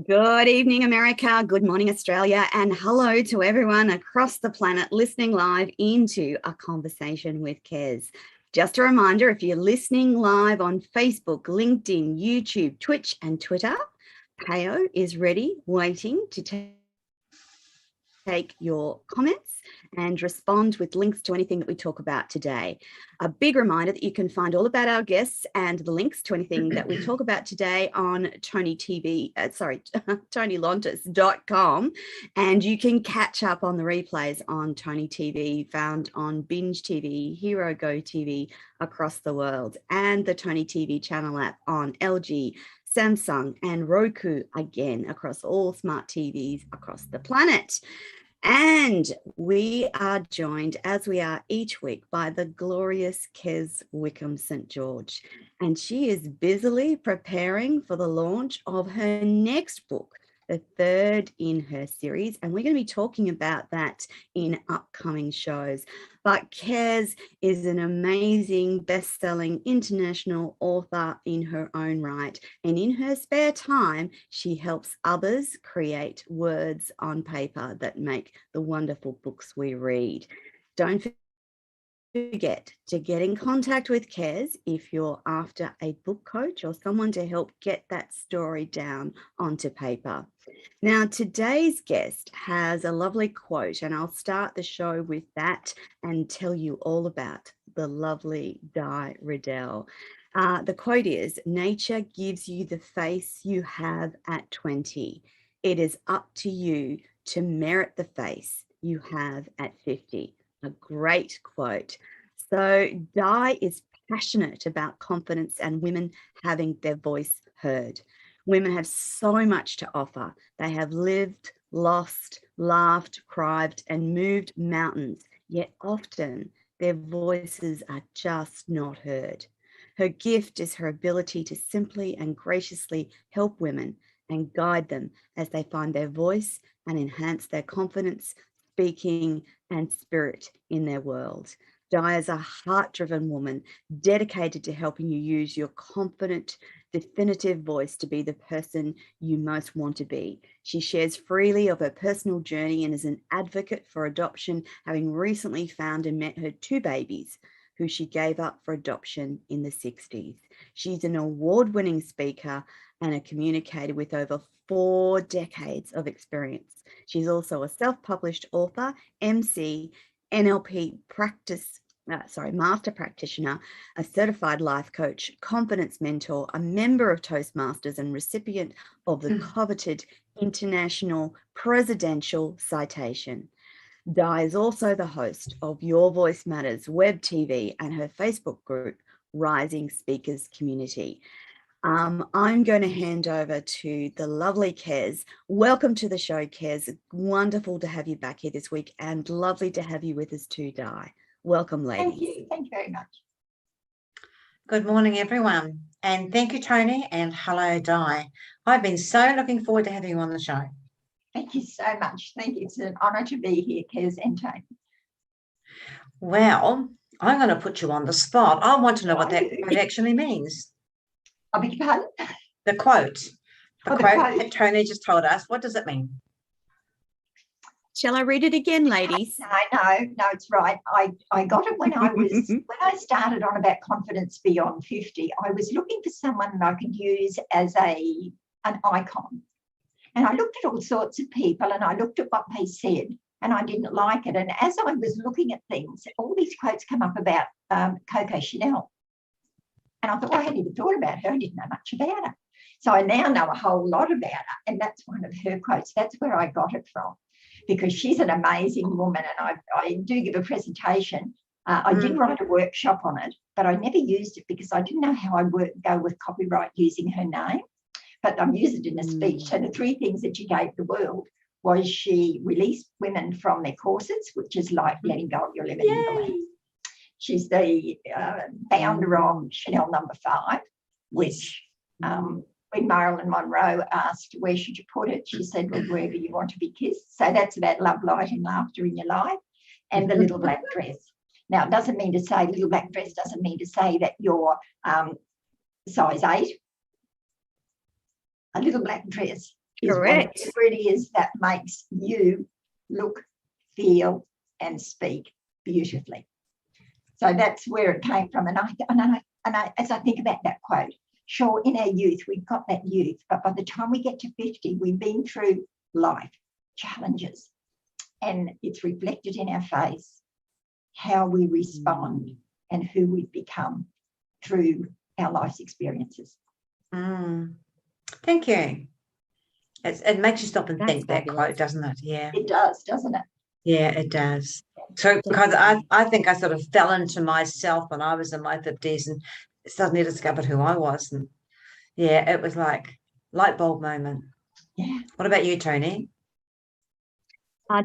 Good evening, America. Good morning, Australia. And hello to everyone across the planet listening live into A Conversation with Kez. Just a reminder, if you're listening live on Facebook, LinkedIn, YouTube, Twitch, and Twitter, Peo is ready, waiting to take your comments and respond with links to anything that we talk about today. A big reminder that you can find all about our guests and the links to anything that we talk about today on TonyLontis.com, and you can catch up on the replays on Tony TV, found on Binge TV, Hero Go TV across the world, and the Tony TV channel app on LG, Samsung, and Roku, again across all smart TVs across the planet. And we are joined, as we are each week, by the glorious Kez Wickham St. George. And she is busily preparing for the launch of her next book, the third in her series. And we're going to be talking about that in upcoming shows. But Kez is an amazing best-selling international author in her own right. And in her spare time, she helps others create words on paper that make the wonderful books we read. Don't forget to get in contact with Kez if you're after a book coach or someone to help get that story down onto paper. Now, today's guest has a lovely quote, and I'll start the show with that and tell you all about the lovely Di Riddell. The quote is, "Nature gives you the face you have at 20. It is up to you to merit the face you have at 50. A great quote. So Di is passionate about confidence and women having their voice heard. Women have so much to offer. They have lived, lost, laughed, cried, and moved mountains, yet often their voices are just not heard. Her gift is her ability to simply and graciously help women and guide them as they find their voice and enhance their confidence, speaking, and spirit in their world. Di is a heart-driven woman dedicated to helping you use your confident, definitive voice to be the person you most want to be. She shares freely of her personal journey and is an advocate for adoption, having recently found and met her 2 babies who she gave up for adoption in the 60s. She's an award-winning speaker and a communicator with over 4 decades of experience. She's also a self-published author, MC, NLP Master Practitioner, a certified life coach, confidence mentor, a member of Toastmasters, and recipient of the coveted International Presidential Citation. Di is also the host of Your Voice Matters web TV and her Facebook group, Rising Speakers Community. I'm going to hand over to the lovely Kez. Welcome to the show, Kez. Wonderful to have you back here this week, and lovely to have you with us too, Di. Welcome, ladies. Thank you. Thank you very much. Good morning, everyone. And thank you, Tony, and hello, Di. I've been so looking forward to having you on the show. Thank you so much. Thank you. It's an honour to be here, Kez and Tony. Well, I'm going to put you on the spot. I want to know what that quote actually means. I beg your pardon? The quote. The quote quote that Tony just told us. What does it mean? Shall I read it again, ladies? No, it's right. I got it when I started on about confidence beyond 50. I was looking for someone that I could use as an icon. And I looked at all sorts of people and I looked at what they said and I didn't like it. And as I was looking at things, all these quotes come up about Coco Chanel. And I thought, well, I hadn't even thought about her. I didn't know much about her. So I now know a whole lot about her. And that's one of her quotes. That's where I got it from, because she's an amazing woman. And I do give a presentation. I did write a workshop on it, but I never used it because I didn't know how I would go with copyright using her name. But I used it in a speech. So the 3 things that she gave the world was she released women from their corsets, which is like letting go of your limiting beliefs. She's the founder of Chanel No. 5, which when Marilyn Monroe asked, where should you put it? She said, well, wherever you want to be kissed. So that's about love, light and laughter in your life. And the little black dress. Now, it doesn't mean to say, little black dress doesn't mean to say that you're size 8. A little black dress is Correct. whatever it is that makes you look, feel, and speak beautifully. So that's where it came from. And as I think about that quote, sure, in our youth, we've got that youth, but by the time we get to 50, we've been through life challenges, and it's reflected in our face, how we respond and who we've become through our life's experiences. Thank you. It makes you stop and That's think, that fabulous. quote, doesn't it? Yeah. It does, doesn't it? Yeah, it does. So because I think I sort of fell into myself when I was in my 50s and suddenly discovered who I was. And yeah, it was like light bulb moment. Yeah. What about you, Tony?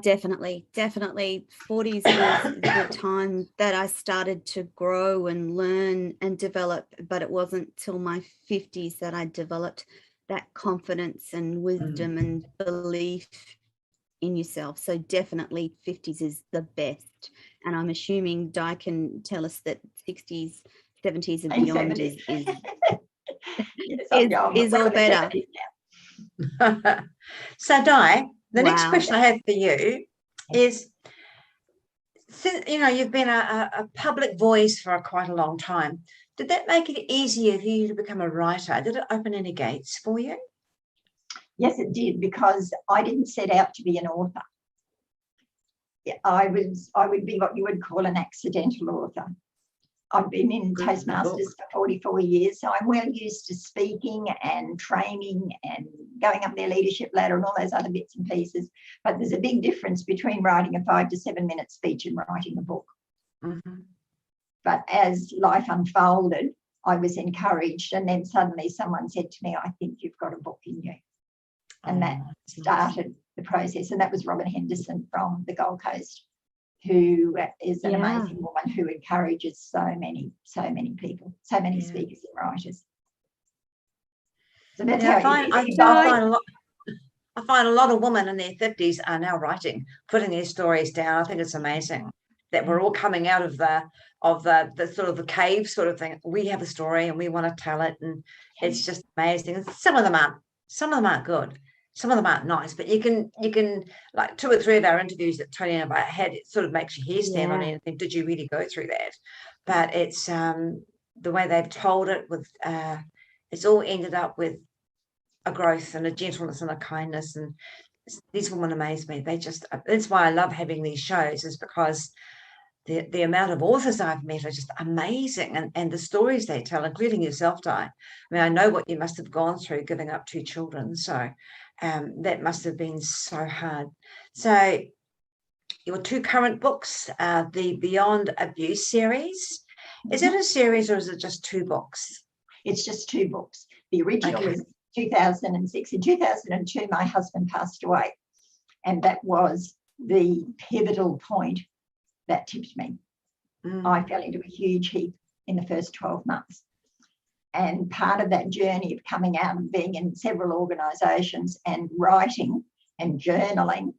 Definitely. 40s was the time that I started to grow and learn and develop, but it wasn't till my 50s that I developed that confidence and wisdom and belief in yourself. So definitely 50s is the best. And I'm assuming Di can tell us that 60s, 70s and beyond is Yes, all better. So Di, the next Wow. question I have for you is, since you've been a public voice for quite a long time, did that make it easier for you to become a writer? Did it open any gates for you? Yes, it did, because I didn't set out to be an author. I would be what you would call an accidental author. I've been in Toastmasters for 44 years, so I'm well used to speaking and training and going up their leadership ladder and all those other bits and pieces. But there's a big difference between writing a 5 to 7 minute speech and writing a book. But as life unfolded, I was encouraged, and then suddenly someone said to me, I think you've got a book in you. And that started the process. And that was Robin Henderson from the Gold Coast, who is an amazing woman who encourages so many people, so many speakers and writers. So that's how I find a lot of women in their 50s are now writing, putting their stories down. I think it's amazing that we're all coming out of the sort of the cave sort of thing. We have a story and we want to tell it, and it's just amazing. And some of them aren't good. Some of them aren't nice, but you can like 2 or 3 of our interviews that Tony and I had, it sort of makes your hair stand on end and think, did you really go through that? But it's the way they've told it with it's all ended up with a growth and a gentleness and a kindness, and these women amaze me. That's why I love having these shows, is because the amount of authors I've met are just amazing, and the stories they tell, including yourself, Di. I mean, I know what you must have gone through giving up 2 children, so that must have been so hard. So your 2 current books, the Beyond Abuse series, is it a series or is it just 2 books? It's just 2 books. The original was 2006. In 2002, my husband passed away, and that was the pivotal point that tipped me. I fell into a huge heap in the first 12 months. And part of that journey of coming out and being in several organisations and writing and journaling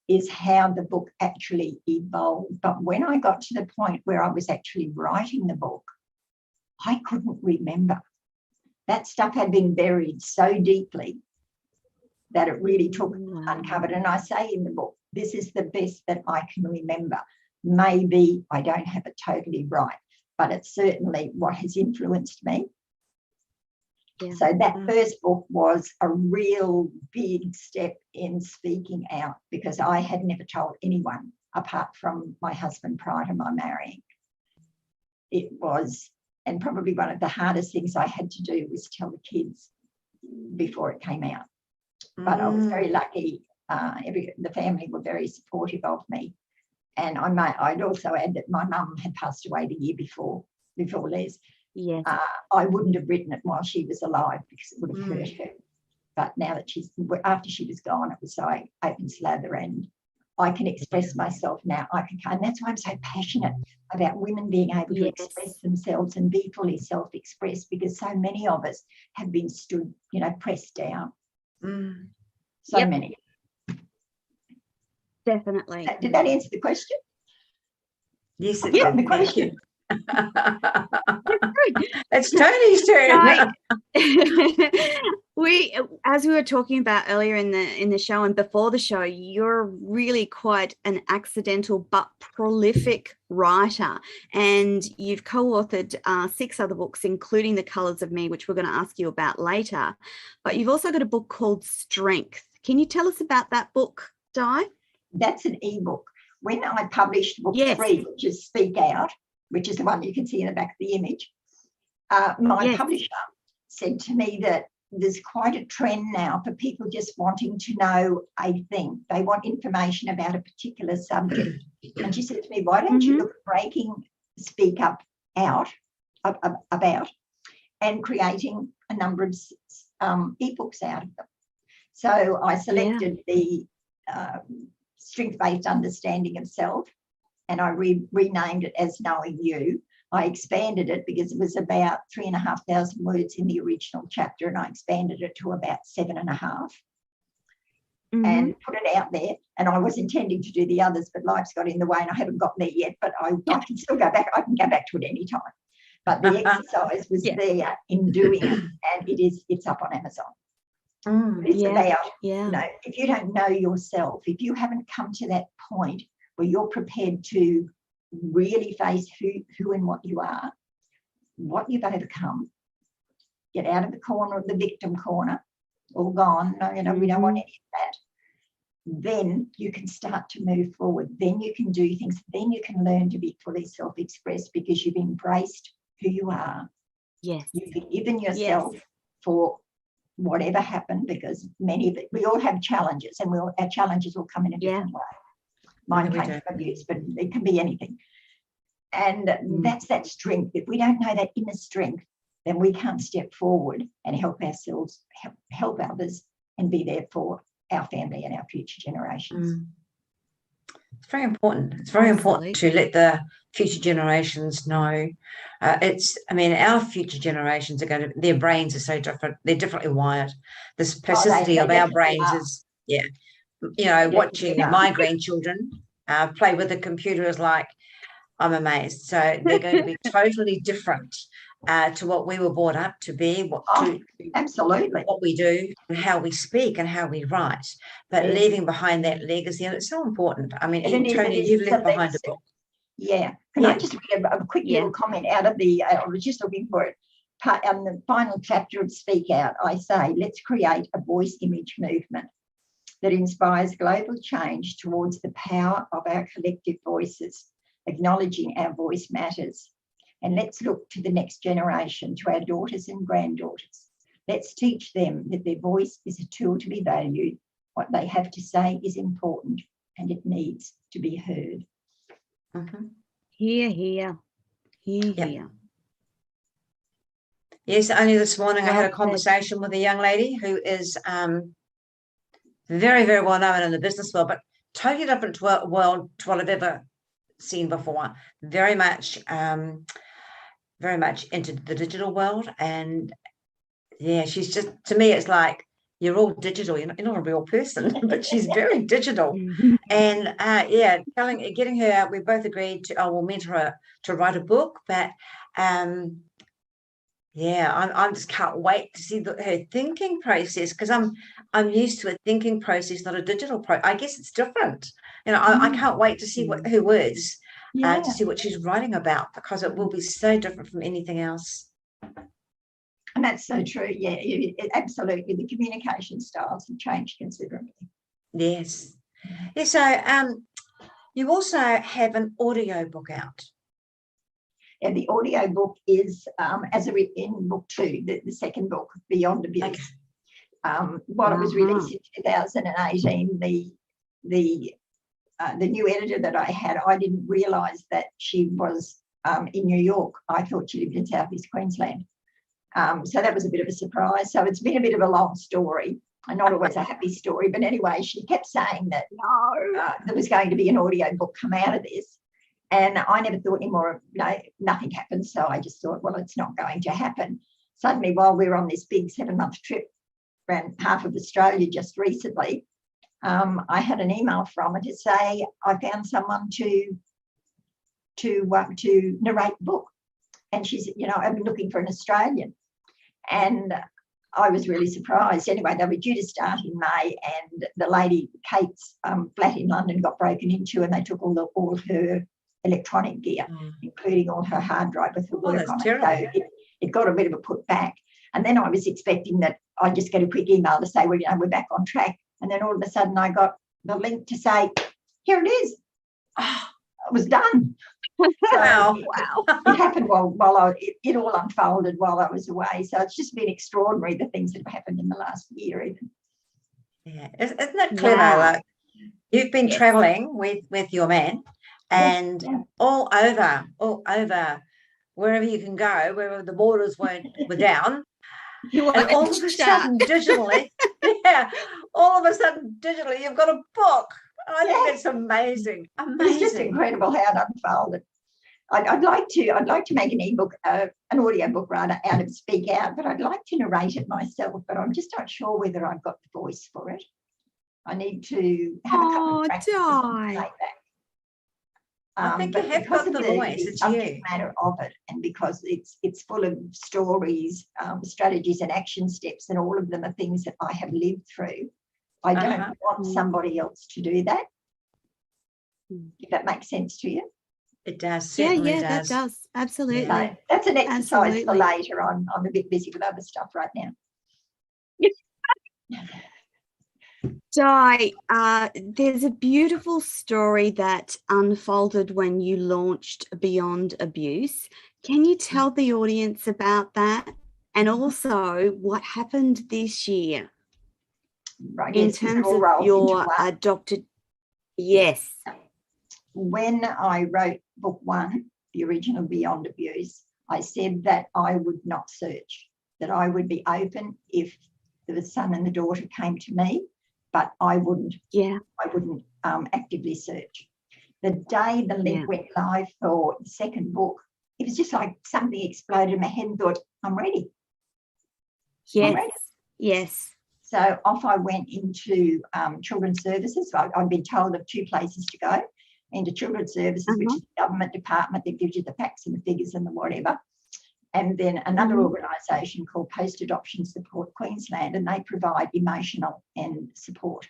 is how the book actually evolved. But when I got to the point where I was actually writing the book, I couldn't remember. That stuff had been buried so deeply that it really took uncovered. And I say in the book, this is the best that I can remember. Maybe I don't have it totally right, but it's certainly what has influenced me. So that first book was a real big step in speaking out, because I had never told anyone apart from my husband prior to my marrying. It was, and probably one of the hardest things I had to do was tell the kids before it came out. But I was very lucky. The family were very supportive of me. And I'd also add that my mum had passed away the year before Les. Yes. I wouldn't have written it while she was alive because it would have hurt her. But now that after she was gone, it was like open slather, and I can express myself now. And that's why I'm so passionate about women being able to express themselves and be fully self-expressed, because so many of us have been stood, pressed down. So many. Definitely. Did that answer the question? Yes, it did. The question. It's Tony's turn. As we were talking about earlier in the show and before the show, you're really quite an accidental but prolific writer, and you've co-authored 6 other books, including The Colours of Me, which we're going to ask you about later. But you've also got a book called Strength. Can you tell us about that book, Di? That's an ebook. When I published book 3, which is Speak Out, which is the one you can see in the back of the image, my publisher said to me that there's quite a trend now for people just wanting to know a thing. They want information about a particular subject. And she said to me, why don't you look at breaking Speak Up out about and creating a number of ebooks out of them. So I selected the Strength-Based Understanding of Self, and I renamed it as Knowing You. I expanded it because it was about 3,500 words in the original chapter, and I expanded it to about 7.5 and put it out there. And I was intending to do the others, but life's got in the way and I haven't gotten there yet, but I can still go back. I can go back to it any time. But the exercise was there in doing it, and it's up on Amazon. It's about, you know, if you don't know yourself, if you haven't come to that point where you're prepared to really face who and what you are, what you've overcome, get out of the corner of the victim corner, all gone, no, you know, we don't want any of that, then you can start to move forward. Then you can do things. Then you can learn to be fully self-expressed because you've embraced who you are. Yes. You've forgiven yourself for whatever happened, because many of it, we all have challenges, and our challenges will come in a different way. Mine came from abuse, but it can be anything. And that's that strength. If we don't know that inner strength, then we can't step forward and help ourselves, help others, and be there for our family and our future generations. It's very important. It's very important to let the future generations know. I mean, our future generations are going to, their brains are so different. They're differently wired. This plasticity of our brains is, you know, watching my grandchildren play with the computer is like, I'm amazed. So they're going to be totally different to what we were brought up to be, absolutely, what we do and how we speak and how we write, but leaving behind that legacy. And it's so important. I mean, Tony, you've left behind a book. Can I just read a quick little comment out of the, I was just looking for it, on the final chapter of Speak Out. I say, let's create a voice image movement that inspires global change towards the power of our collective voices, acknowledging our voice matters. And let's look to the next generation, to our daughters and granddaughters. Let's teach them that their voice is a tool to be valued. What they have to say is important, and it needs to be heard. Hear, hear. Hear, hear. Yes, only this morning I had a conversation with a young lady who is very, very well known in the business world, but totally different world to what I've ever seen before. Very much into the digital world. And she's just, to me, it's like, you're all digital, you're not a real person, but she's very digital. And getting her out, we both agreed to, we'll mentor her to write a book. But I just can't wait to see her thinking process, because I'm used to a thinking process, not a digital process. I guess it's different. You know, I can't wait to see what her words, to see what she's writing about, because it will be so different from anything else. And that's so true. Yeah, absolutely. The communication styles have changed considerably. Yes. Yeah, so you also have an audio book out. And the audio book is, in book 2, the second book, Beyond Abuse. Okay. While it was released in 2018, the new editor that I had, I didn't realise that she was in New York. I thought she lived in Southeast Queensland. So that was a bit of a surprise. So it's been a bit of a long story, and not always a happy story. But anyway, she kept saying that there was going to be an audio book come out of this. And I never thought any more, nothing happened. So I just thought, well, it's not going to happen. Suddenly, while we were on this big 7-month trip around half of Australia just recently, I had an email from her to say I found someone to narrate the book. And she's, I've been looking for an Australian. And I was really surprised. Anyway, they were due to start in May, and the lady, Kate's flat in London, got broken into, and they took all her electronic gear, including all her hard drive with her work on it. So it got a bit of a put back. And then I was expecting that I'd just get a quick email to say, well, we're back on track. And then all of a sudden I got the link to say, here it is. It was done. Wow. It happened while it all unfolded while I was away. So it's just been extraordinary, the things that have happened in the last year even. Yeah, isn't that clever? Wow. Like, you've been traveling with your man, and all over wherever you can go, wherever the borders were down. And all of a sudden, digitally, all of a sudden, digitally, you've got a book. I think that's amazing. It's just incredible how it unfolded. I'd like to make an ebook, an audiobook rather, out of Speak Out, but I'd like to narrate it myself. But I'm just not sure whether I've got the voice for it. I need to have a couple of practices and take that. I think you have got the voice. It's subject you. matter of it, and because it's full of stories, strategies, and action steps, and all of them are things that I have lived through. I don't want somebody else to do that. If that makes sense to you. It does. Certainly does. That does. Absolutely. So that's an exercise for later. I'm a bit busy with other stuff right now. Di, there's a beautiful story that unfolded when you launched Beyond Abuse. Can you tell the audience about that? And also what happened this year in terms of your adopted? Yes. When I wrote book 1, the original Beyond Abuse, I said that I would not search, that I would be open if the son and the daughter came to me, but I wouldn't. Yeah. I wouldn't actively search. The day the link went live for the second book, it was just like something exploded in my head and thought, I'm ready. Yes. I'm ready. Yes. So off I went into children's services. I'd been told of 2 places to go, into children's services, which is the government department that gives you the facts and the figures and the whatever. And then another organisation called Post Adoption Support Queensland, and they provide emotional and support.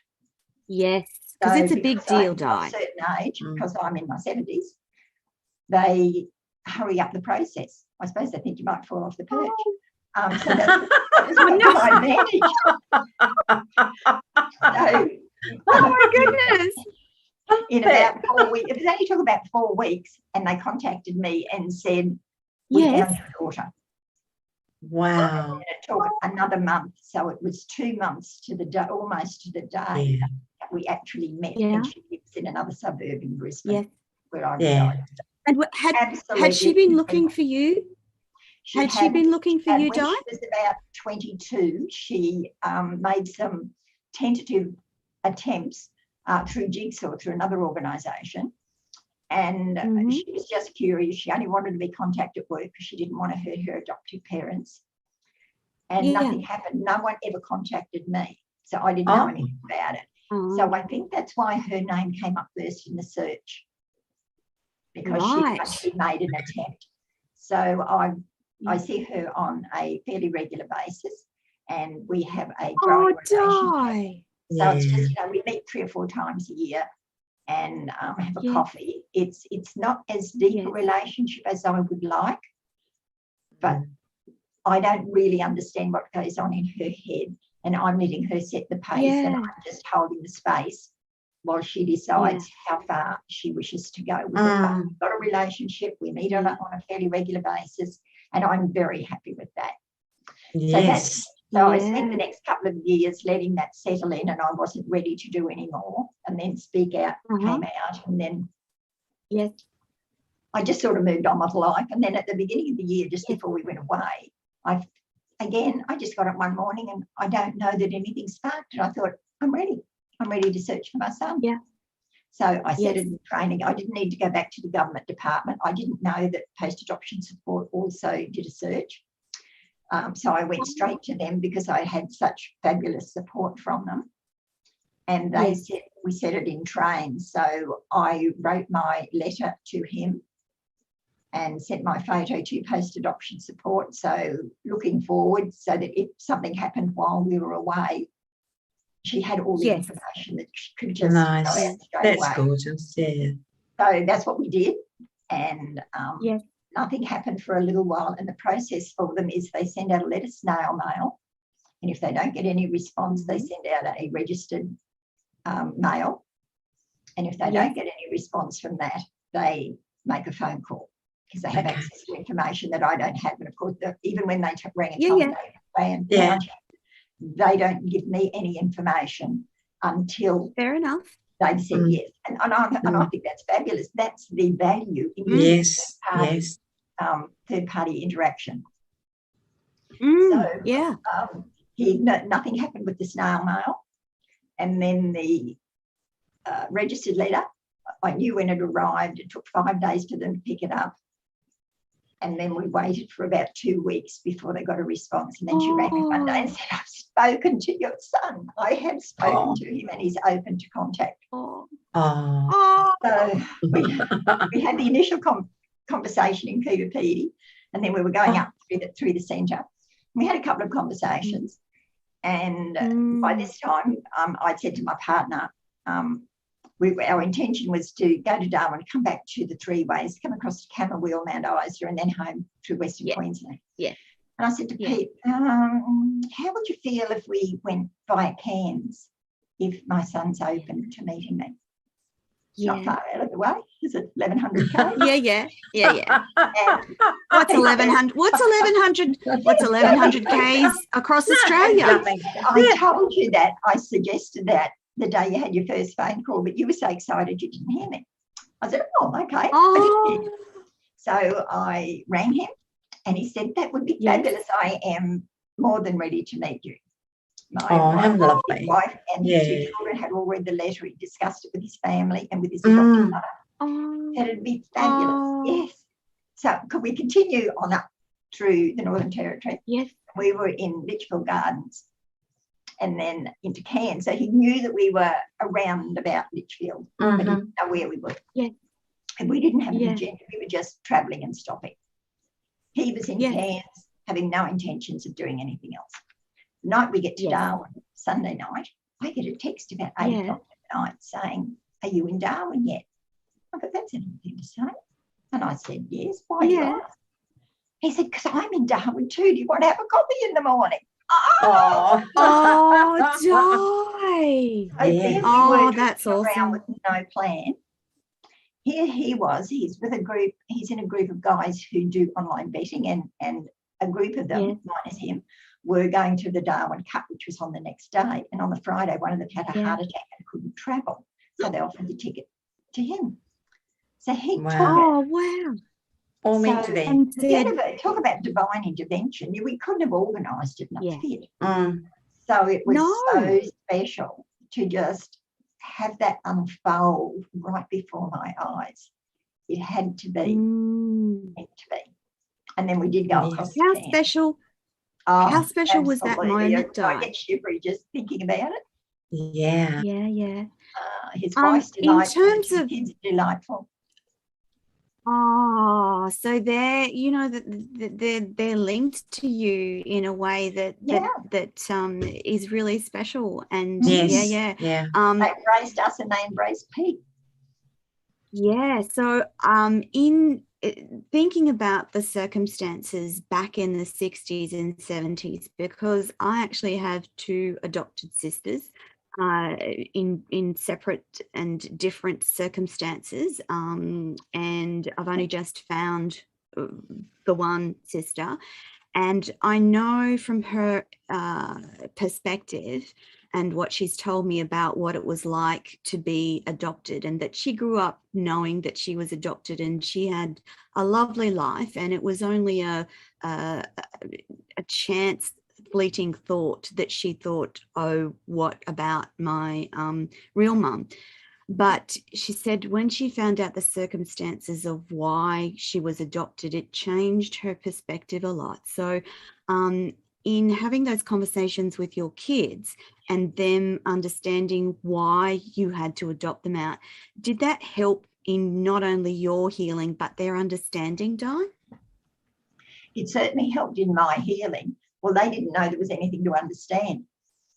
Yes, because it's a big deal, Di. At a certain age, because I'm in my 70s, they hurry up the process. I suppose they think you might fall off the perch. So that was my advantage. Oh my goodness. In about 4 weeks, it only took about 4 weeks, and they contacted me and said, we found your daughter. Wow. And it took another month. So it was 2 months to the day, almost to the day that we actually met. Yeah. And she lives in another suburb in Brisbane where I Yeah. reside. And had she been looking for you? Had she been looking for you, Di? When she was about 22, she made some tentative attempts through Jigsaw, through another organisation. And she was just curious. She only wanted to be contacted at work because she didn't want to hurt her adoptive parents. And nothing happened. No one ever contacted me. So I didn't know anything about it. So I think that's why her name came up first in the search, because she made an attempt. So I see her on a fairly regular basis, and we have a growing relationship. So it's just, we meet 3 or 4 times a year and have a coffee. It's not as deep a relationship as I would like, but I don't really understand what goes on in her head, and I'm letting her set the pace and I'm just holding the space while she decides how far she wishes to go with it. We've got a relationship. We meet on a fairly regular basis, and I'm very happy with that. So I spent the next couple of years letting that settle in, and I wasn't ready to do any more. And then Speak Out came out, and then I just sort of moved on with life. And then at the beginning of the year, just before we went away, I just got up one morning, and I don't know that anything sparked, and I thought, I'm ready. I'm ready to search for my son. Yeah. So I set it in training. I didn't need to go back to the government department. I didn't know that Post Adoption Support also did a search. So I went straight to them because I had such fabulous support from them. And they said, we set it in train. So I wrote my letter to him and sent my photo to post-adoption support. So looking forward, so that if something happened while we were away, she had all the information that she could just go out straight That's away. gorgeous. Yeah. So that's what we did. And nothing happened for a little while. And the process for them is they send out a letter, snail mail. And if they don't get any response, they send out a registered mail. And if they don't get any response from that, they make a phone call, because they have access to information that I don't have. And of course, even when they rang a company and they don't give me any information until fair enough. They've said yes. And I think that's fabulous. That's the value in third-party interaction. Nothing happened with the snail mail. And then the registered letter, I knew when it arrived. It took 5 days for them to pick it up. And then we waited for about 2 weeks before they got a response. And then she rang me one day and said, I've spoken to your son. I have spoken to him and he's open to contact. So we had the initial conversation in Coveted, and then we were going up through the centre. We had a couple of conversations. And by this time, I'd said to my partner, our intention was to go to Darwin, come back to the Three Ways, come across to Camberwell, Mount Isa, and then home through Western Queensland. And I said to Pete, how would you feel if we went via Cairns if my son's open to meeting me? It's not far out of the way, is it? 1,100 k's? Yeah. What's 1,100? What's 1,100 k's across Australia? I told you that. I suggested that the day you had your first phone call, but you were so excited you didn't hear me. I said, okay. I did. So I rang him, and he said, that would be fabulous. I am more than ready to meet you. How lovely. His wife and his 2 children had all read the letter. He discussed it with his family and with his adopted mother. Said it'd be fabulous. Yes. So could we continue on up through the Northern Territory? Yes. We were in Litchfield Gardens and then into Cairns. So he knew that we were around about Litchfield, but he didn't know where we were. Yeah. And we didn't have an agenda. We were just travelling and stopping. He was in Cairns, having no intentions of doing anything else. The night we get to Darwin, Sunday night, I get a text about 8 o'clock at night saying, are you in Darwin yet? I thought, that's anything to say. And I said, yes. Why do you ask? He said, because I'm in Darwin too. Do you want to have a coffee in the morning? That's awesome. With no plan. Here he was. He's with a group. He's in a group of guys who do online betting, and a group of them, minus him, were going to the Darwin Cup, which was on the next day. And on the Friday, one of them had a heart attack and couldn't travel. So they offered the ticket to him. So he took it. All meant to be. Talk about divine intervention. We couldn't have organised it much better. So it was so special to just have that unfold right before my eyes. It had to be meant to be. And then we did go across. How special? How special was that moment? I get shivery just thinking about it. Yeah. His wife's delightful. In terms of kids are delightful. So they're, they're linked to you in a way that is really special. And they embraced us and they embraced Pete. So in thinking about the circumstances back in the 60s and 70s, because I actually have 2 adopted sisters in separate and different circumstances, and I've only just found the one sister, and I know from her perspective and what she's told me about what it was like to be adopted, and that she grew up knowing that she was adopted and she had a lovely life, and it was only a chance fleeting thought that she thought, oh, what about my real mum? But she said when she found out the circumstances of why she was adopted, it changed her perspective a lot. So in having those conversations with your kids and them understanding why you had to adopt them out, did that help in not only your healing, but their understanding, Di? It certainly helped in my healing. Well, they didn't know there was anything to understand.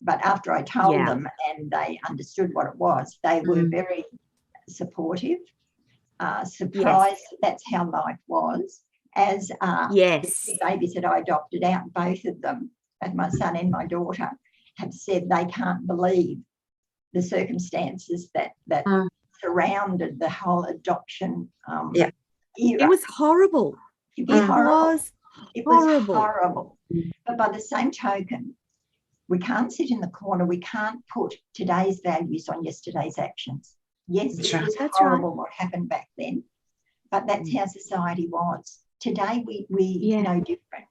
But after I told them and they understood what it was, they were very supportive, surprised that's how life was. As the babies that I adopted out, both of them, and my son and my daughter, have said they can't believe the circumstances that surrounded the whole adoption era. It was horrible. It was horrible. It was horrible. But by the same token, we can't sit in the corner. We can't put today's values on yesterday's actions. Yes, it was horrible what happened back then, but that's how society was. Today, we know different.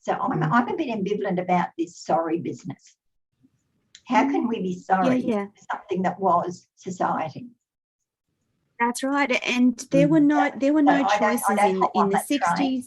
So I'm a bit ambivalent about this sorry business. How can we be sorry for something that was society? That's right. And there were no choices in the 60s.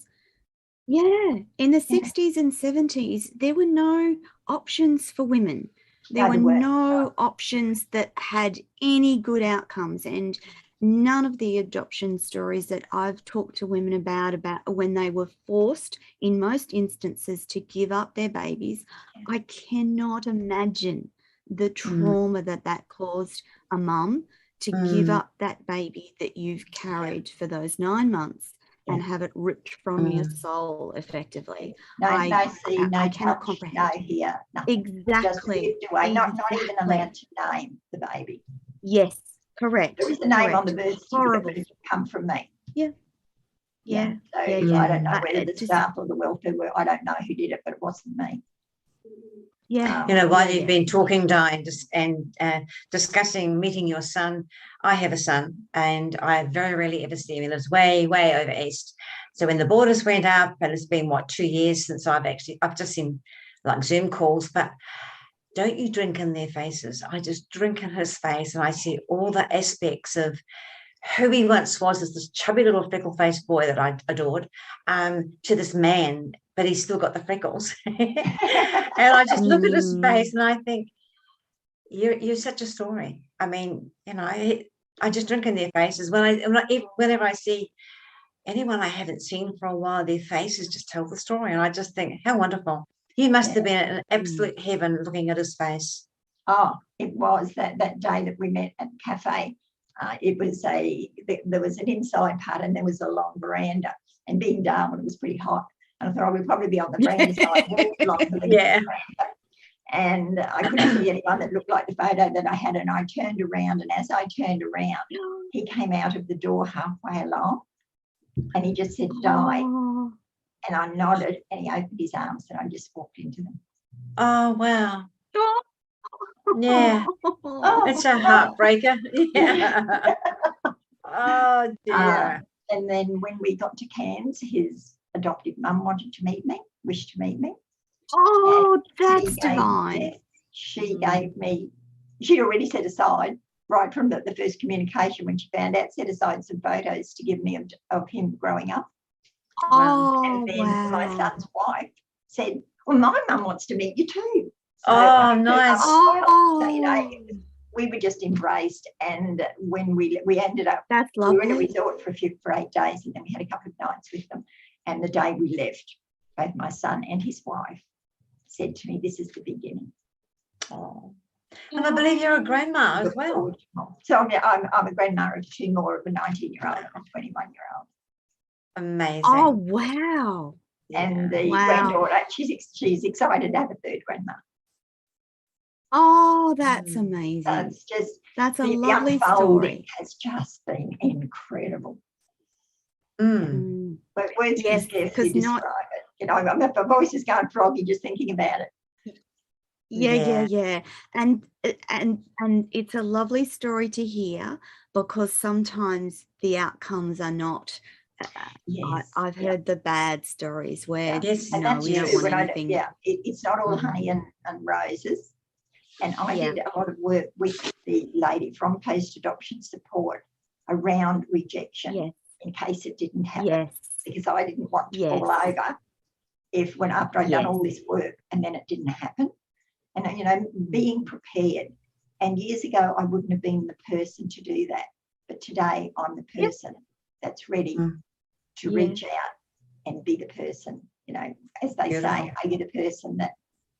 Yeah, in the 60s and 70s, there were no options for women. There were no options that had any good outcomes, and none of the adoption stories that I've talked to women about when they were forced, in most instances, to give up their babies. I cannot imagine the trauma that caused a mum to give up that baby that you've carried for those 9 months and have it ripped from your soul, effectively. I cannot comprehend. No here, nothing. Exactly. Just away. Not even allowed to name the baby. Yes, correct. There is a name on the birth certificate, but it didn't come from me. So I don't know whether the staff or the welfare were. I don't know who did it, but it wasn't me. While you've been talking, Di, and discussing meeting your son, I have a son, and I very rarely ever see him. He lives way, way over east. So when the borders went up, and it's been 2 years since I've just seen like Zoom calls, but don't you drink in their faces? I just drink in his face, and I see all the aspects of who he once was as this chubby little freckle-faced boy that I adored, to this man, but he's still got the freckles. And I just look at his face and I think, you're such a story. I mean, I just drink in their faces. Whenever I see anyone I haven't seen for a while, their faces just tell the story. And I just think, how wonderful. You must have been an absolute heaven looking at his face. Oh, it was that day that we met at the cafe. There was an inside part and there was a long veranda. And being Darwin, it was pretty hot. And I thought I would probably be on the veranda, so I walked along the veranda. And I couldn't see anyone that looked like the photo that I had. And I turned around, and as I turned around, he came out of the door halfway along, and he just said, "Die." And I nodded, and he opened his arms, and I just walked into them. Oh, wow. Yeah. It's a heartbreaker. Yeah. Oh, dear. And then when we got to Cairns, his adoptive mum wished to meet me. Oh, that's divine. She gave me, she'd already set aside, right from the first communication when she found out, set aside some photos to give me of him growing up. And then my son's wife said, "Well, my mum wants to meet you too." So nice. So, we were just embraced, and when we ended up, we were in a resort for 8 days, and then we had a couple of nights with them. And the day we left, both my son and his wife said to me, "This is the beginning." Oh, and I believe you're a grandma as well. So I'm a grandma of 2 more, of a 19-year-old and a 21-year-old. Amazing. Oh, wow. And the granddaughter, she's excited to have a third grandma. Oh, that's amazing. So it's just, that's a lovely story. Has just been incredible. Mm. But words can scarcely describe it. My voice is going froggy just thinking about it. Yeah. And it's a lovely story to hear, because sometimes the outcomes are not. I've heard the bad stories where we don't want anything. It's not all honey and roses. And I did a lot of work with the lady from post-adoption support around rejection in case it didn't happen, because I didn't want to fall over after I'd done all this work and then it didn't happen. And, being prepared. And years ago, I wouldn't have been the person to do that. But today I'm the person that's ready to reach out and be the person, you know, as they say, are you the person that,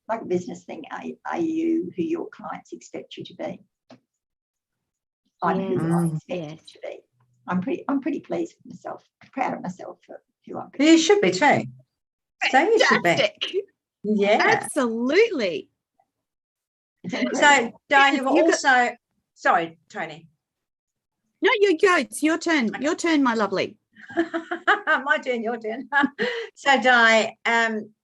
like a business thing, are you who your clients expect you to be? I'm who I expect to be. I'm pretty pleased with myself, proud of myself for who I'm. You should be too. So you should be. Yeah, absolutely. So, Di, you were also sorry, Tony. No, you go. It's your turn. Okay. Your turn, my lovely. My turn. Your turn. So, Di,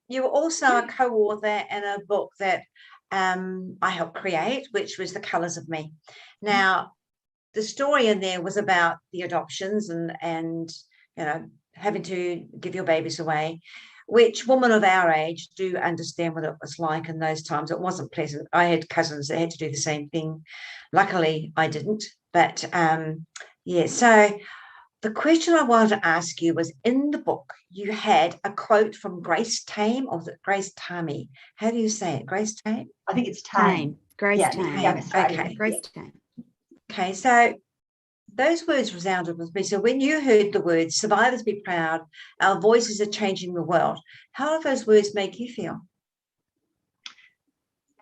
you were also a co-author in a book that I helped create, which was The Colours of Me. Now, the story in there was about the adoptions and you know, having to give your babies away, which women of our age do understand what it was like in those times. It wasn't pleasant. I had cousins that had to do the same thing. Luckily, I didn't. But so the question I wanted to ask you was, in the book, you had a quote from Grace Tame, or was it Grace Tammy? How do you say it? Grace Tame? I think it's Tame. Grace Tame. Okay. Grace Tame. Okay, so those words resounded with me. So when you heard the words, survivors be proud, our voices are changing the world, how do those words make you feel?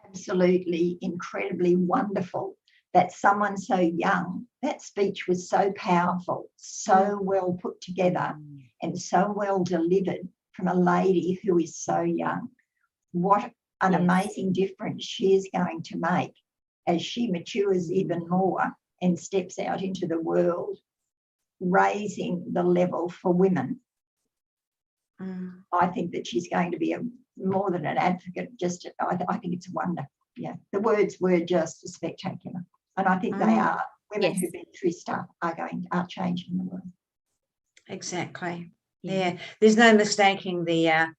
Absolutely incredibly wonderful that someone so young, that speech was so powerful, so well put together and so well delivered from a lady who is so young. What an amazing difference she is going to make as she matures even more and steps out into the world, raising the level for women. I think that she's going to be more than an advocate. I think it's a wonder. Yeah, the words were just spectacular, and I think they are. Women who've been through stuff are changing the world. Exactly. Yeah. There's no mistaking the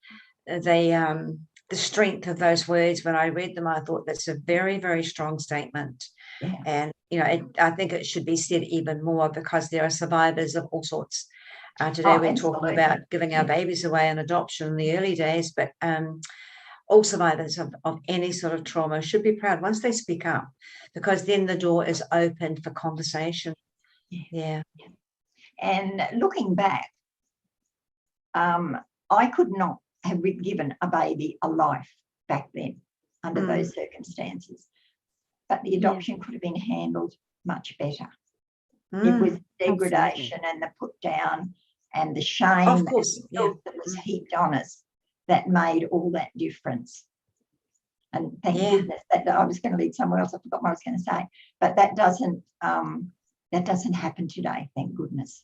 strength of those words. When I read them, I thought that's a very, very strong statement. Yeah. And, you know, I think it should be said even more, because there are survivors of all sorts. Today we're talking about giving our babies away in adoption in the early days, but all survivors of any sort of trauma should be proud once they speak up, because then the door is open for conversation. Yeah. And looking back, I could not have given a baby a life back then under those circumstances. But the adoption could have been handled much better. It was degradation and the put down and the shame and the guilt that was heaped on us that made all that difference. And thank goodness that I was going to lead somewhere else. I forgot what I was going to say. But that doesn't happen today, thank goodness.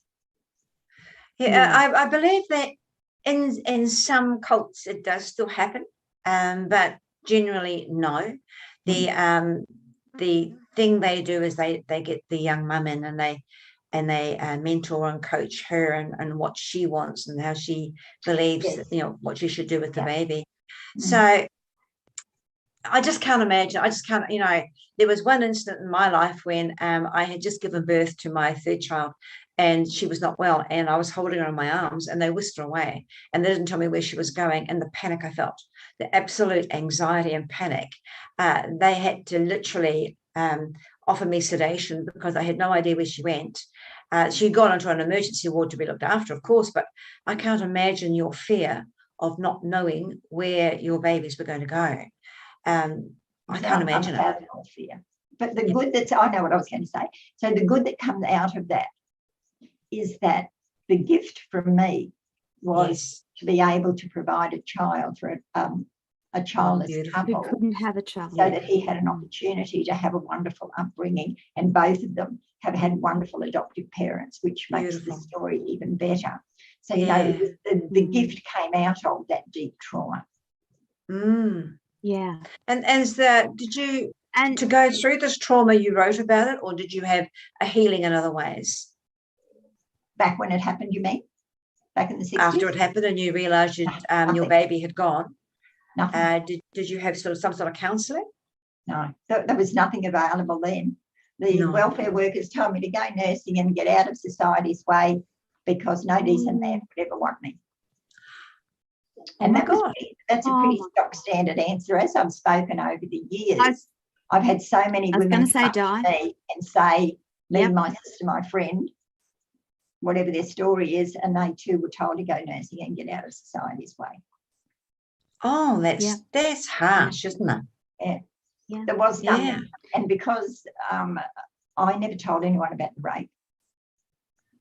Yeah, I believe that in some cults it does still happen, but generally no. The thing they do is they get the young mum in and they mentor and coach her and what she wants and how she believes you know what she should do with the baby. So I just can't imagine. I just can't, you know, there was one instant in my life when I had just given birth to my third child and she was not well, and I was holding her in my arms and they whisked her away and they didn't tell me where she was going, and the panic I felt, the absolute anxiety and panic. They had to literally offer me sedation because I had no idea where she went. She'd gone into an emergency ward to be looked after, of course, but I can't imagine your fear of not knowing where your babies were going to go. I can't imagine it. Fear. But the good I know what I was going to say. So the good that comes out of that is that the gift from me was to be able to provide a child for a childless couple who couldn't have a child, so that he had an opportunity to have a wonderful upbringing, and both of them have had wonderful adoptive parents, which makes the story even better. So you know the gift came out of that deep trauma. Yeah. And to go through this trauma, you wrote about it, or did you have a healing in other ways? Back when it happened, you mean? Back in the 60s? After it happened and you realised your baby had gone, nothing. Did you have some sort of counselling? No, there was nothing available then. The welfare workers told me to go nursing and get out of society's way because no decent man would ever want me. And that's a pretty stock standard answer, as I've spoken over the years. I've had so many women come to me and say, me, my sister, my friend, whatever their story is, and they too were told to go nursing and get out of society's way. Oh, that's harsh, isn't it? Yeah. There was done, and because I never told anyone about the rape,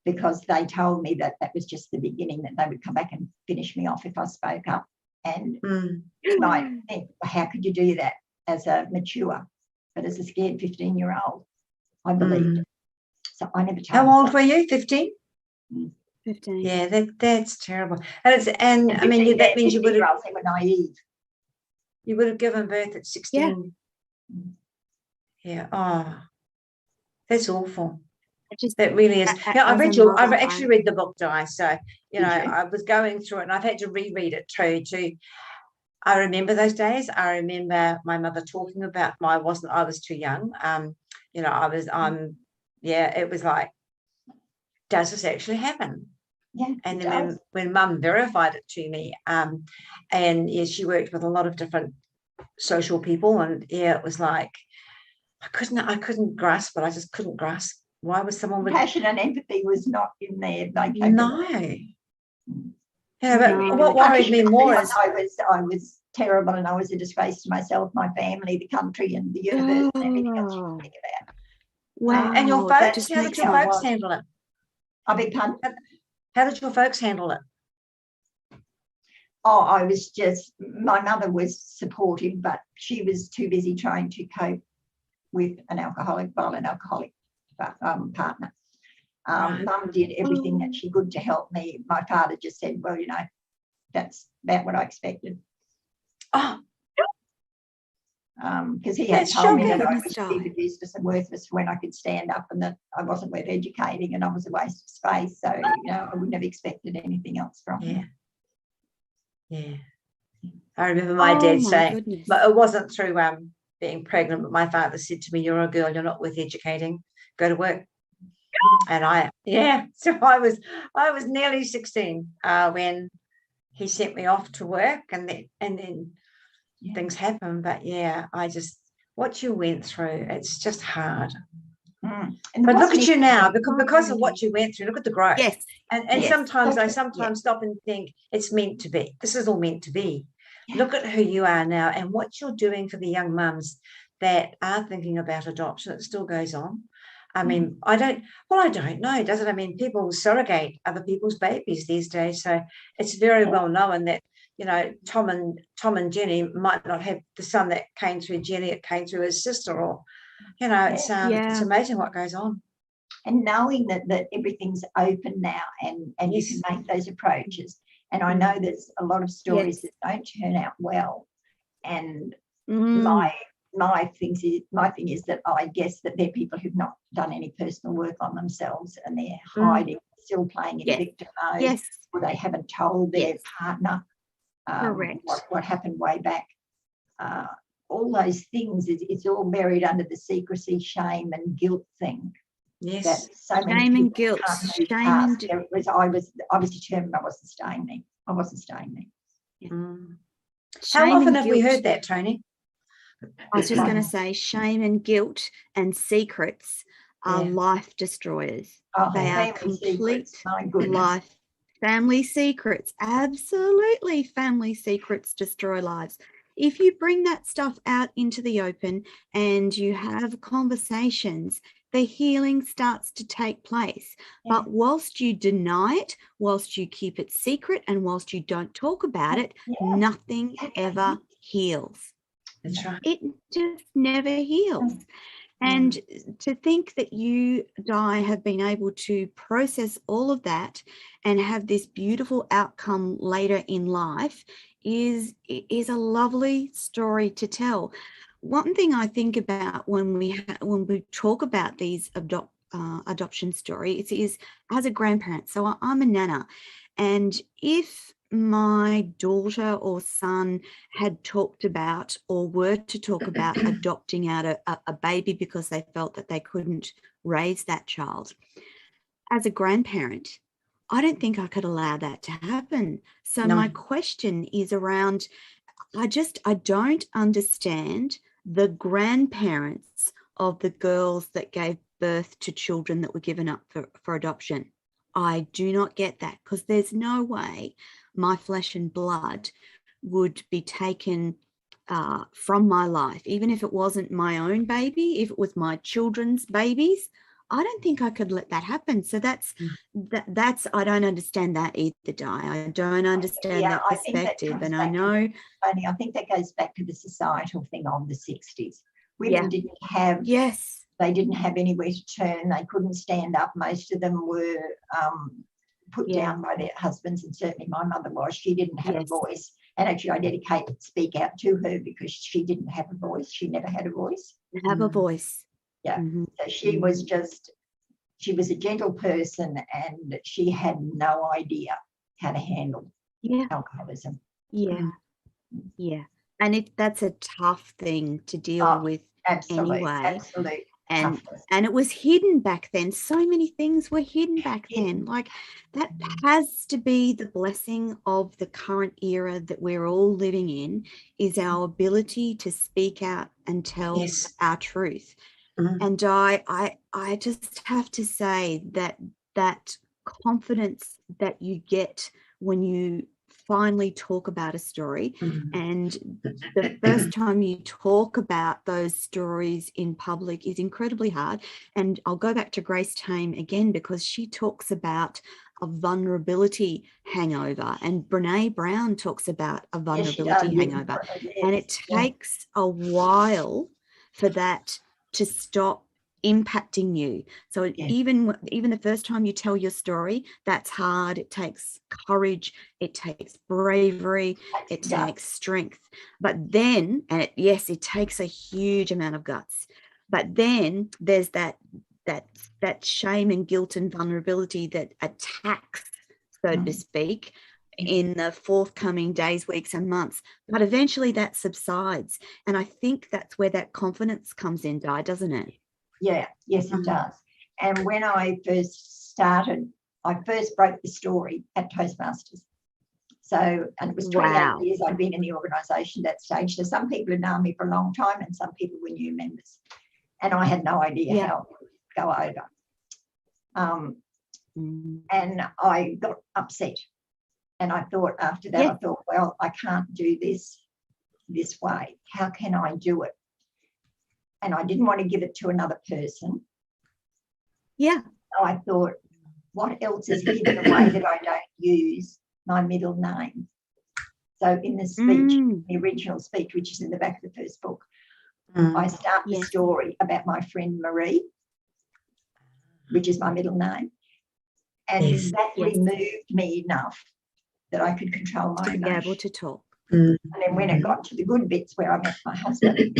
because they told me that that was just the beginning, that they would come back and finish me off if I spoke up. And you might think, how could you do that as a mature? But as a scared 15-year-old, I believed it. So I never told. How old were you? 15? 15. Yeah, that's terrible. And I mean, that means you would have. They were naive. You would have given birth at 16. Yeah. Oh, that's awful. That really is. Yeah, I've actually read the book, Di. So I was going through it, and I've had to reread it too. I remember those days. I remember my mother talking about I was too young. It was like, does this actually happen? Yeah. And then when Mum verified it to me, and she worked with a lot of different social people, and it was like I couldn't grasp it. I just couldn't grasp why was someone with passion and empathy was not in there. No. Yeah, but what worried me more is I was terrible, and I was a disgrace to myself, my family, the country, and the universe, and everything else you think about. Wow. And your folks, how did your folks handle it? I beg pardon? How did your folks handle it? Oh, my mother was supportive, but she was too busy trying to cope with an violent alcoholic partner. Mum did everything that she could to help me. My father just said, well, that's about what I expected. Oh. Because he had told me that I was stupid, useless and worthless when I could stand up, and that I wasn't worth educating and I was a waste of space. So, I wouldn't have expected anything else from him. Yeah. I remember my dad saying, but it wasn't through being pregnant, but my father said to me, you're a girl, you're not worth educating, go to work. And so I was nearly 16 when he sent me off to work, and then things happen. But what you went through, it's just hard. But look at you now, because of what you went through. Look at the growth. Yes. And sometimes I stop and think it's meant to be. This is all meant to be. Yeah. Look at who you are now and what you're doing for the young mums that are thinking about adoption. It still goes on. I mean, I don't know, does it? I mean, people surrogate other people's babies these days. So it's very well known that, Tom and Jenny might not have the son that came through Jenny, it came through his sister, or, it's amazing what goes on. And knowing that everything's open now and you can make those approaches. And I know there's a lot of stories that don't turn out well. And my thing is that I guess that they're people who've not done any personal work on themselves, and they're hiding, still playing in victim mode, or they haven't told their partner what happened way back. All those things, it's all buried under the secrecy, shame and guilt thing. Yes. That so shame and guilt. I was determined I wasn't staying there. Yeah. How often have we heard that, Tony? I was just going to say, shame and guilt and secrets are life destroyers. They are complete life. Family secrets, absolutely. Family secrets destroy lives. If you bring that stuff out into the open and you have conversations, the healing starts to take place. Yeah. But whilst you deny it, whilst you keep it secret, and whilst you don't talk about it, nothing ever heals. That's right. It just never heals. And to think that you, Di, have been able to process all of that and have this beautiful outcome later in life is a lovely story to tell. One thing I think about when we talk about these adoption stories is as a grandparent. So I'm a nana, and if my daughter or son had talked about or were to talk about adopting out a baby because they felt that they couldn't raise that child, as a grandparent, I don't think I could allow that to happen. So my question is around, I don't understand the grandparents of the girls that gave birth to children that were given up for adoption. I do not get that, because there's no way my flesh and blood would be taken from my life, even if it wasn't my own baby, if it was my children's babies. I don't think I could let that happen. So that's I don't understand that either, Di. I don't understand that perspective. And I know, I think that goes back to the societal thing of the 60s. Women didn't have, they didn't have anywhere to turn. They couldn't stand up. Most of them were put down by their husbands, and certainly my mother was. She didn't have a voice. And actually, I dedicate Speak Out to her, because she didn't have a voice. She never had a voice. Have a voice. Yeah. So she was she was a gentle person, and she had no idea how to handle alcoholism. Yeah. And that's a tough thing to deal with anyway. Absolutely. And it was hidden back then. So many things were hidden back then. Like, that has to be the blessing of the current era that we're all living in, is our ability to speak out and tell our truth. And I just have to say that confidence that you get when you finally talk about a story, and the first time you talk about those stories in public is incredibly hard. And I'll go back to Grace Tame again, because she talks about a vulnerability hangover, and Brene Brown talks about a vulnerability hangover. And it takes a while for that to stop impacting you. So even the first time you tell your story, that's hard. It takes courage, it takes bravery, it takes strength. But then, and it takes a huge amount of guts. But then there's that shame and guilt and vulnerability that attacks, so to speak, in the forthcoming days, weeks and months. But eventually that subsides. And I think that's where that confidence comes in, Di, doesn't it? Yeah, yes, it does. And when I first started, I first broke the story at Toastmasters. So, and it was 28 years I'd been in the organisation at that stage. So some people had known me for a long time, and some people were new members. And I had no idea how it would go over. And I got upset. And I thought after that, well, I can't do this way. How can I do it? And I didn't want to give it to another person. Yeah. So I thought, what else is hidden away that I don't use my middle name? So in the speech, the original speech, which is in the back of the first book, I start the story about my friend Marie, which is my middle name. And that removed me enough that I could control my emotions. To be able to talk. And then when it got to the good bits where I met my husband,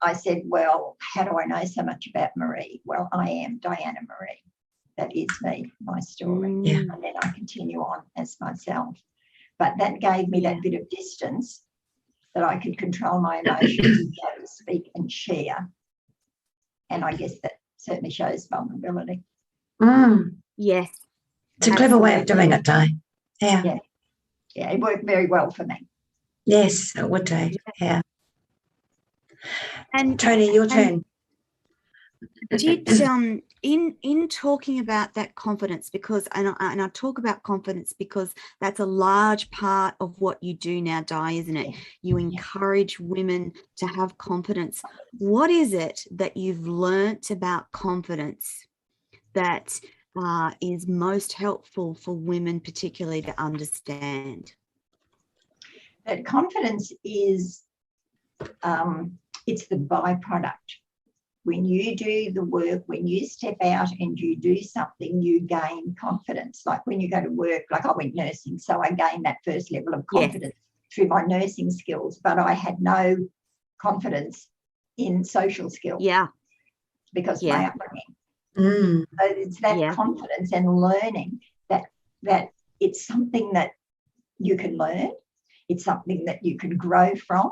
I said, well, how do I know so much about Marie? Well, I am Diana Marie. That is me, my story. And then I continue on as myself. But that gave me that bit of distance that I could control my emotions, so to speak, and share. And I guess that certainly shows vulnerability. Yes. It's a clever way of doing it, Di. Yeah, it worked very well for me. Yes, it would do. Yeah. And Tony, your turn. Did in talking about that confidence, because and I talk about confidence because that's a large part of what you do now, Di, isn't it? You encourage women to have confidence. What is it that you've learnt about confidence that is most helpful for women, particularly, to understand? That confidence is it's the byproduct. When you do the work, when you step out and you do something, you gain confidence. Like when you go to work, like I went nursing, so I gained that first level of confidence through my nursing skills, but I had no confidence in social skills. Because of my upbringing. So it's that confidence and learning that it's something that you can learn. It's something that you can grow from.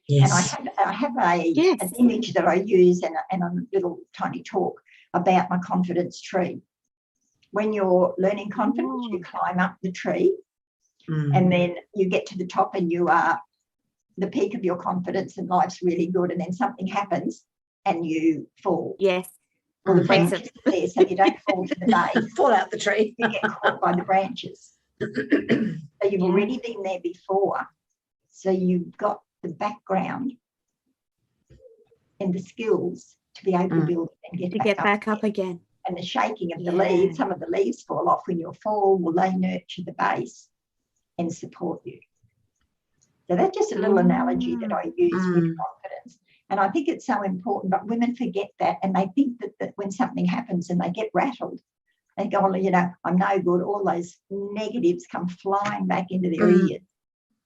Yes. And I have an image that I use and a little tiny talk about my confidence tree. When you're learning confidence, you climb up the tree and then you get to the top and you are the peak of your confidence and life's really good, and then something happens and you fall. Yes. Or the Mhm. branches are there so you don't fall to the base. Fall out the tree. You get caught by the branches. So you've already been there before. So you've got the background and the skills to be able to build and get back up again. And the shaking of the leaves, some of the leaves fall off when you fall. Well, they nurture the base and support you. So that's just a little analogy that I use with confidence. And I think it's so important, but women forget that, and they think that when something happens and they get rattled, they go, oh, you know, I'm no good. All those negatives come flying back into their ears.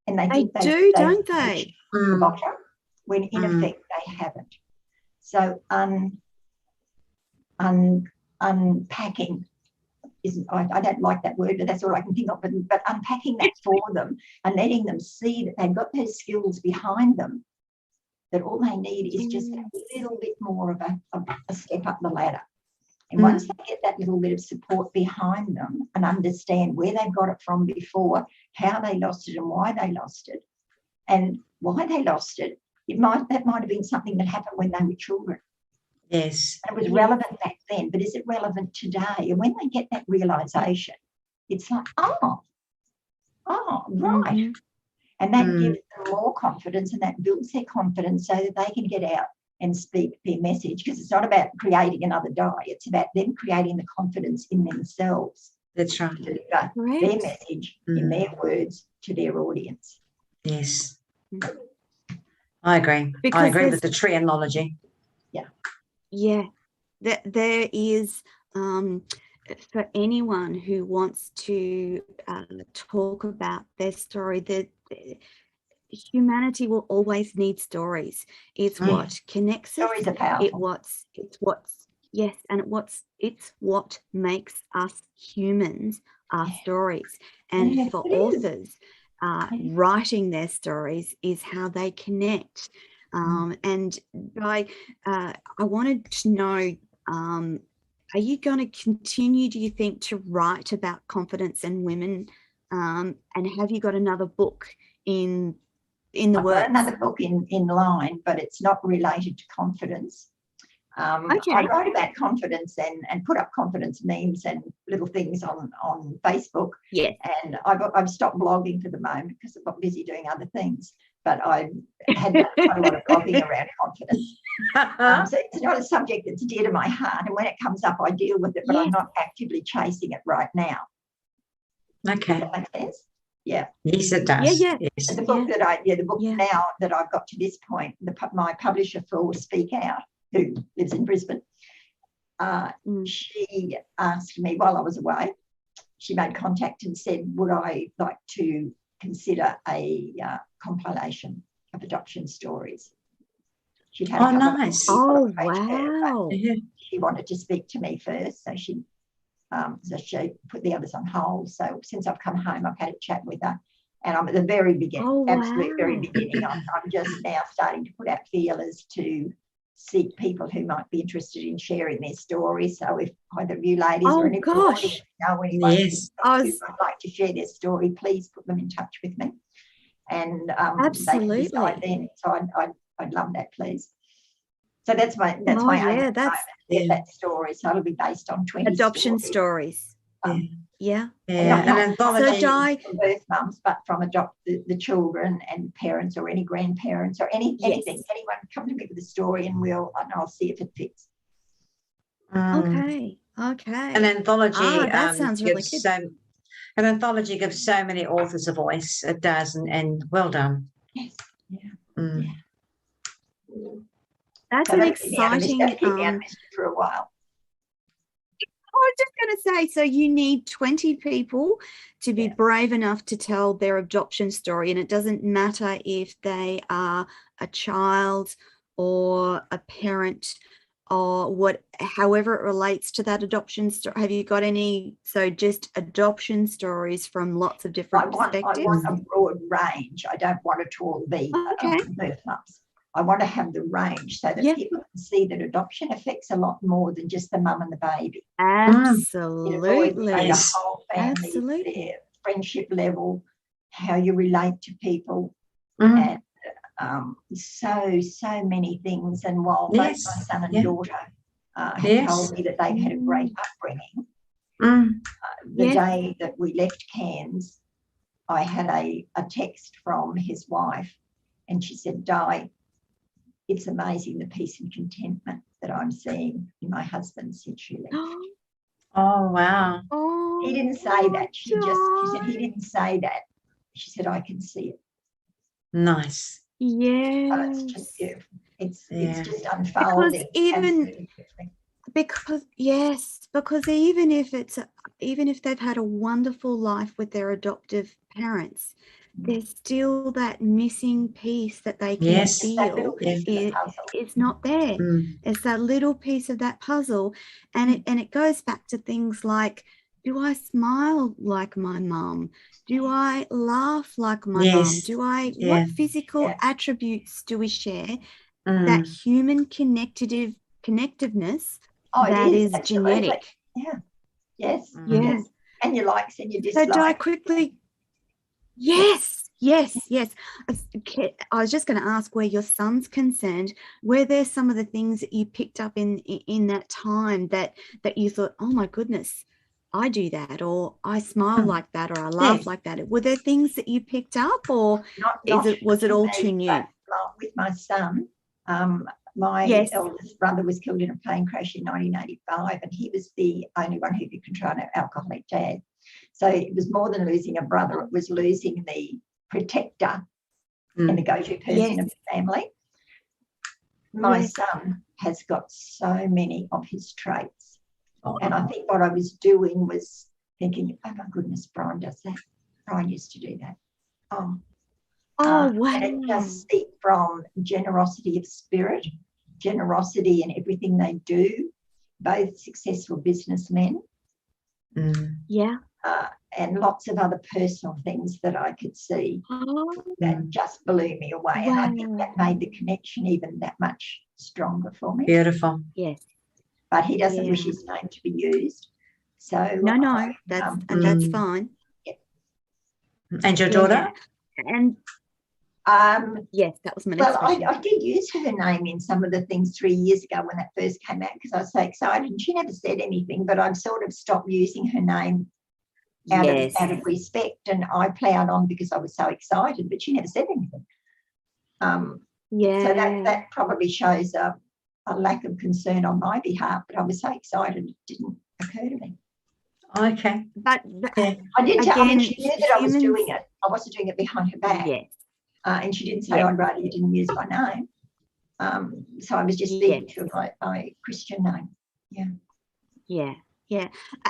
And they think don't they? The bottom, when in effect they haven't. So unpacking isn't, I don't like that word, but that's all I can think of, but unpacking that for them and letting them see that they've got those skills behind them, that all they need is just a little bit more of a step up the ladder. And once they get that little bit of support behind them and understand where they've got it from before, how they lost it and why they lost it, and why they lost it, that might have been something that happened when they were children. Yes. And it was relevant back then, but is it relevant today? And when they get that realization, it's like, oh, right. And that gives them more confidence, and that builds their confidence so that they can get out and speak their message, because it's not about creating another die. It's about them creating the confidence in themselves. That's right. To deliver their message in their words to their audience. Yes. I agree. Because I agree with the tree analogy. Yeah. There is, for anyone who wants to talk about their story, that humanity will always need stories. It's what connects us. Stories are powerful. It's what makes us humans, our stories. And for authors, writing their stories is how they connect. And I wanted to know, are you going to continue, do you think, to write about confidence and women? And have you got another book in the works? I've got another book in line, but it's not related to confidence. I write about confidence and put up confidence memes and little things on Facebook. Yeah. And I've stopped blogging for the moment because I've got busy doing other things. But I've had quite a lot of blogging around confidence. So it's not a subject that's dear to my heart. And when it comes up, I deal with it, but I'm not actively chasing it right now. Okay. Does that make sense? Yeah. Yes, it does. Yeah. Yes. The book now that I've got to this point, my publisher for Speak Out, who lives in Brisbane, she asked me while I was away, she made contact and said, would I like to consider a compilation of adoption stories? She'd had nice. Oh, wow. She wanted to speak to me first, so she put the others on hold. So since I've come home, I've had a chat with her, and I'm at the very beginning, absolute very beginning. I'm just now starting to put out feelers to seek people who might be interested in sharing their stories. So if either of you ladies or anybody know anyone who'd like to share their story, please put them in touch with me. And absolutely. They can decide then. So I'd love that, please. So that's my aim. Get that story. So it'll be based on 20 adoption stories. An anthology. So from birth mums, but from adopt the children and parents or any grandparents or anything. Anyone come to me with a story, and I'll see if it fits. Okay. An anthology. That sounds really good. An anthology gives so many authors a voice. It does, and well done. Yes. Yeah. That's an exciting. For a while. I was just going to say, so you need 20 people to be brave enough to tell their adoption story, and it doesn't matter if they are a child or a parent or however it relates to that adoption story. Have you got any? So just adoption stories from lots of different perspectives. I want a broad range. I don't want it to all be birth mums. I want to have the range so that people can see that adoption affects a lot more than just the mum and the baby. Absolutely. The whole family, their friendship level, how you relate to people, and so many things. And while both my son and daughter had told me that they'd had a great upbringing. The day that we left Cairns, I had a text from his wife, and she said, Di, it's amazing the peace and contentment that I'm seeing in my husband since you left. Oh, wow. He didn't say that. She said, he didn't say that. She said, I can see it. Nice. Yes. Oh, it's just beautiful. It's just unfolding. Because even if they've had a wonderful life with their adoptive parents, there's still that missing piece that they can feel is not there. It's that little piece of that puzzle, and it goes back to things like, do I smile like my mum? Do I laugh like my mum? What physical attributes do we share? That human connectiveness that is genetic. Yeah. Yes. Yes. Yes. And your likes and your dislikes. So Di, quickly. Yes. I was just going to ask, where your son's concerned, were there some of the things that you picked up in that time that you thought, oh my goodness, I do that, or I smile like that, or I laugh like that? Were there things that you picked up, or was it all too new? With my son, my eldest brother was killed in a plane crash in 1985, and he was the only one who could control an alcoholic dad. So it was more than losing a brother, it was losing the protector and the go-to person of the family. My son has got so many of his traits. And I think what I was doing was thinking, oh my goodness, Brian does that. Brian used to do that. Wow. And it just speaks from generosity of spirit, generosity in everything they do, both successful businessmen. And lots of other personal things that I could see that just blew me away. And I think that made the connection even that much stronger for me. Beautiful. Yes. But he doesn't wish his name to be used. So that's fine. Yeah. And your daughter? And yes, that was my next question. I did use her name in some of the things 3 years ago when that first came out, because I was so excited, and she never said anything, but I've sort of stopped using her name out of respect, and I plowed on because I was so excited, but she never said anything. So that probably shows a lack of concern on my behalf, but I was so excited it didn't occur to me. Okay. But I did tell her, she knew that I was doing it. I wasn't doing it behind her back. Yes. And she didn't say, I'd rather you didn't use my name. So I was just speaking to my Christian name. Yeah.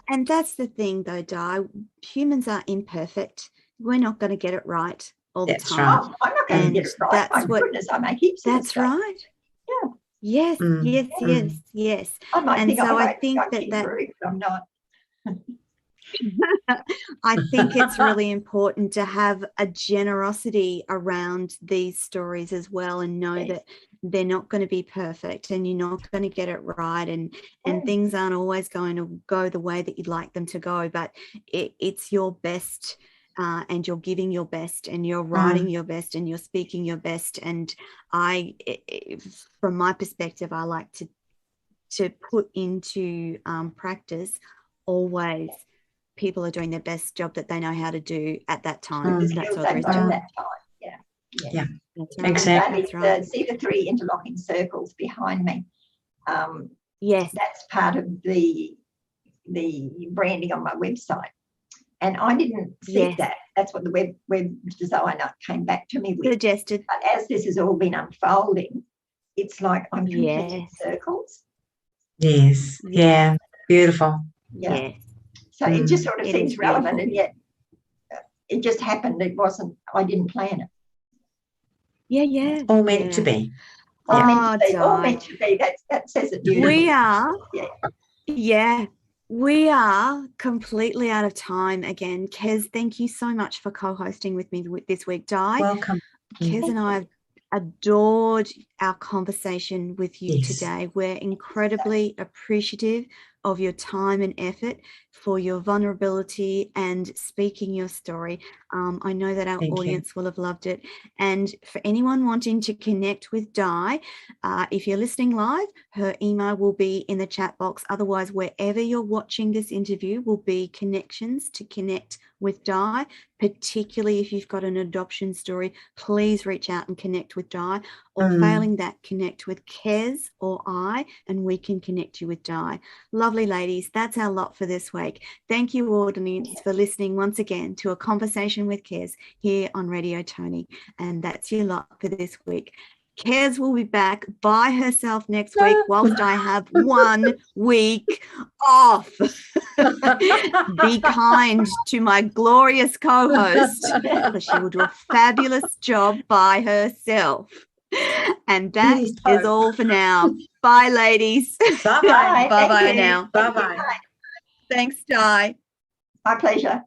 And that's the thing, though, Di. Humans are imperfect. We're not going to get it right all the time. Right. Oh, I'm not going to get it right. My goodness, I make heaps of mistakes. That's right. Yeah. Yes. I might and think so I think that but I'm not. I think it's really important to have a generosity around these stories as well, and know that they're not going to be perfect, and you're not going to get it right, and things aren't always going to go the way that you'd like them to go, but it's your best, and you're giving your best, and you're writing your best, and you're speaking your best. And from my perspective, I like to put into practice always people are doing their best job that they know how to do at that time. That's all there is to it. That time. Yeah. That's right. Exactly. That's right. See the 3 interlocking circles behind me. Yes. That's part of the branding on my website. And I didn't see that. That's what the web designer came back to me with. Suggested. But as this has all been unfolding, it's like I'm completing circles. Yes. Yeah. Beautiful. Yeah. Yes. So it just sort of seems relevant, and yet it just happened. It wasn't, I didn't plan it. Yeah. All meant to be. All meant to be. That says it beautifully. We are. We are completely out of time again. Kez, thank you so much for co-hosting with me this week. Di, welcome. Kez and I have adored our conversation with you today. We're incredibly appreciative of your time and effort, for your vulnerability and speaking your story. I know that our audience will have loved it. And for anyone wanting to connect with Di, if you're listening live, her email will be in the chat box. Otherwise, wherever you're watching this interview will be connections to connect with Di. Particularly if you've got an adoption story, please reach out and connect with Di, or failing that, connect with Kez or I, and we can connect you with Di. Lovely ladies, that's our lot for this week. Thank you, audience, for listening once again to A Conversation with Kez here on Radio Tony. And that's your lot for this week. Kez will be back by herself next week whilst I have 1 week off. Be kind to my glorious co-host, because she will do a fabulous job by herself. And that is all for now. Bye, ladies. Bye-bye. Bye-bye now. Bye-bye. Thanks, Di. My pleasure.